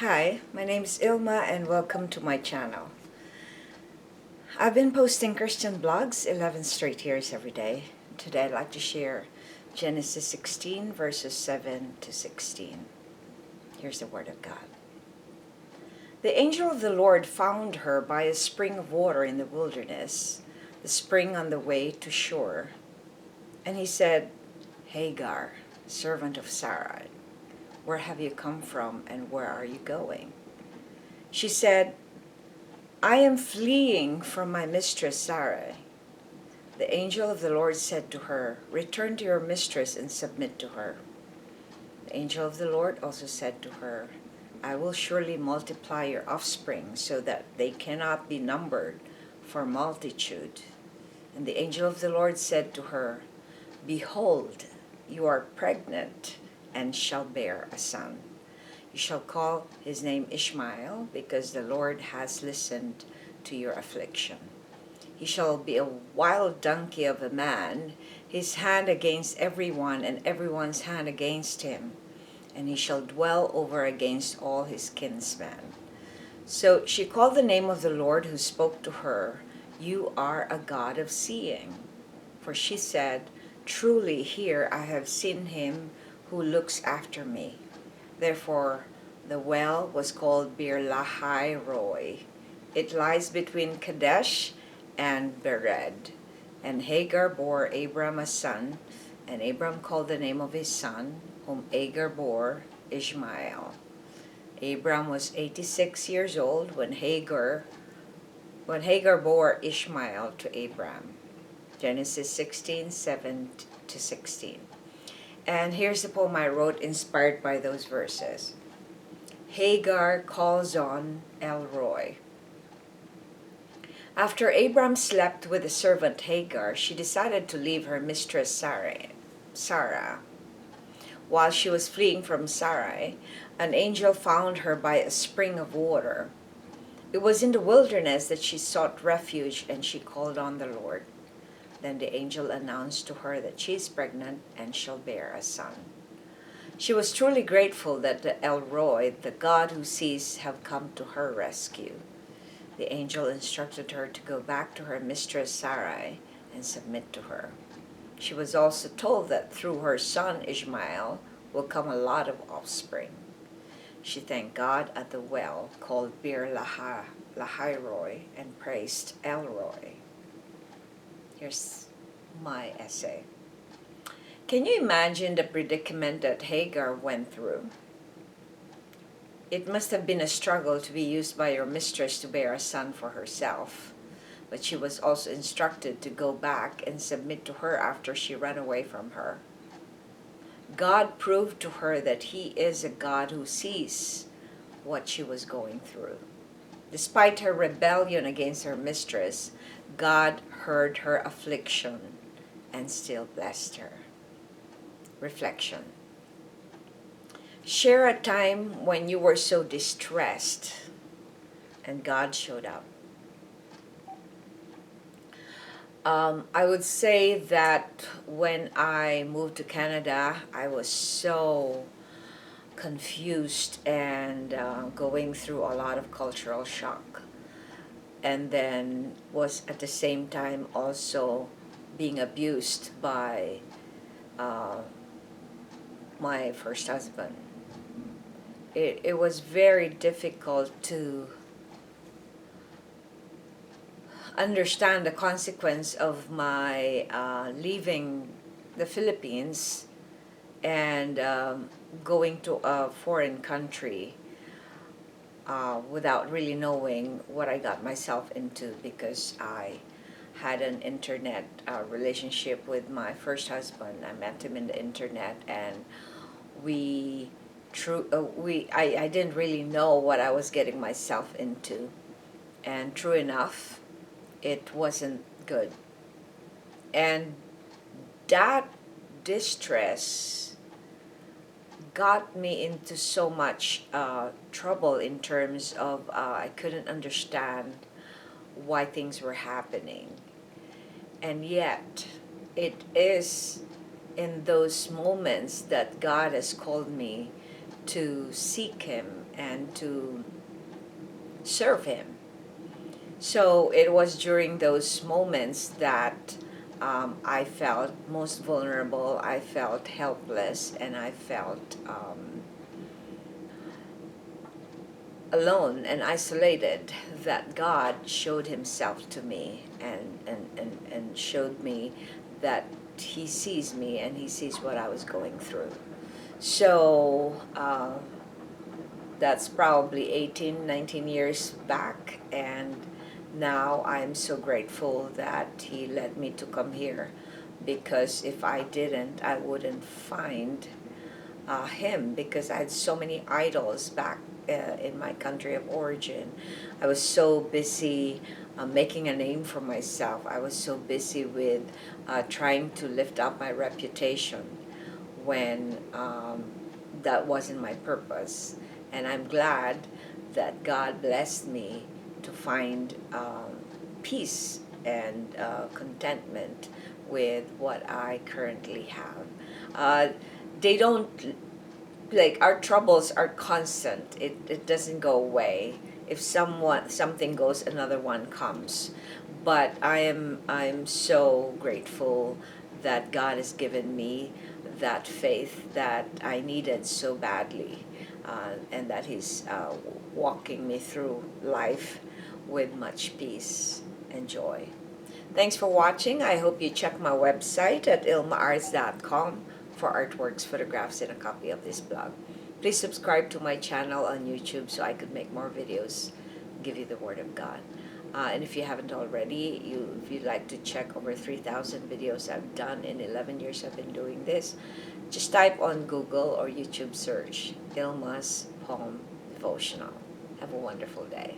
Hi, my name is Ilma and welcome to my channel. I've been posting Christian blogs 11 straight years every day. Today I'd like to share Genesis 16 verses 7 to 16. Here's the word of God. The angel of the Lord found her by a spring of water in the wilderness, the spring on the way to Shur. And he said, Hagar, servant of Sarai, where have you come from and where are you going? She said, I am fleeing from my mistress Sarai. The angel of the Lord said to her, return to your mistress and submit to her. The angel of the Lord also said to her, I will surely multiply your offspring so that they cannot be numbered for multitude. And the angel of the Lord said to her, behold, you are pregnant and shall bear a son. You shall call his name Ishmael, because the Lord has listened to your affliction. He shall be a wild donkey of a man, his hand against everyone, and everyone's hand against him. And he shall dwell over against all his kinsmen. So she called the name of the Lord who spoke to her, You are a God of seeing. For she said, truly here I have seen him who looks after me. Therefore, the well was called Beer-lahai-roi. It lies between Kadesh and Bered. And Hagar bore Abram a son, and Abram called the name of his son, whom Hagar bore, Ishmael. Abram was 86 years old when Hagar bore Ishmael to Abram. Genesis 16, 7 to 16. And here's the poem I wrote inspired by those verses. Hagar calls on El-roi. After Abram slept with the servant Hagar, she decided to leave her mistress Sarah. While she was fleeing from Sarai, an angel found her by a spring of water. It was in the wilderness that she sought refuge, and she called on the Lord. Then the angel announced to her that she is pregnant and shall bear a son. She was truly grateful that the El-roi, the God who sees, have come to her rescue. The angel instructed her to go back to her mistress Sarai and submit to her. She was also told that through her son Ishmael will come a lot of offspring. She thanked God at the well called Beer-lahai-roi and praised El-roi. Here's my essay. Can you imagine the predicament that Hagar went through? It must have been a struggle to be used by your mistress to bear a son for herself, but she was also instructed to go back and submit to her after she ran away from her. God proved to her that He is a God who sees what she was going through. Despite her rebellion against her mistress, God heard her affliction and still blessed her. Reflection. Share a time when you were so distressed and God showed up. I would say that when I moved to Canada, I was so confused and going through a lot of cultural shock. And then was at the same time also being abused by my first husband. It was very difficult to understand the consequence of my leaving the Philippines and going to a foreign country without really knowing what I got myself into, because I had an internet relationship with my first husband. I met him in the internet, and I didn't really know what I was getting myself into, and true enough, it wasn't good. And that distress got me into so much trouble in terms of I couldn't understand why things were happening. And yet, it is in those moments that God has called me to seek Him and to serve Him. So it was during those moments that I felt most vulnerable, I felt helpless, and I felt alone and isolated, that God showed Himself to me and showed me that He sees me and He sees what I was going through. So that's probably 18, 19 years back, and now I'm so grateful that He led me to come here, because if I didn't, I wouldn't find Him, because I had so many idols back in my country of origin. I was so busy making a name for myself. I was so busy with trying to lift up my reputation, when that wasn't my purpose. And I'm glad that God blessed me to find peace and contentment with what I currently have. They don't, like, our troubles are constant. It doesn't go away. If something goes, another one comes. But I'm so grateful that God has given me that faith that I needed so badly, and that He's walking me through life with much peace and joy. Thanks for watching. I hope you check my website at ILMA'S.com for artworks, photographs, and a copy of this blog. Please subscribe to my channel on YouTube so I could make more videos, give you the Word of God. And if you haven't already, if you'd like to check over 3,000 videos I've done in 11 years I've been doing this, just type on Google or YouTube search ILMA'S Home Devotional. Have a wonderful day.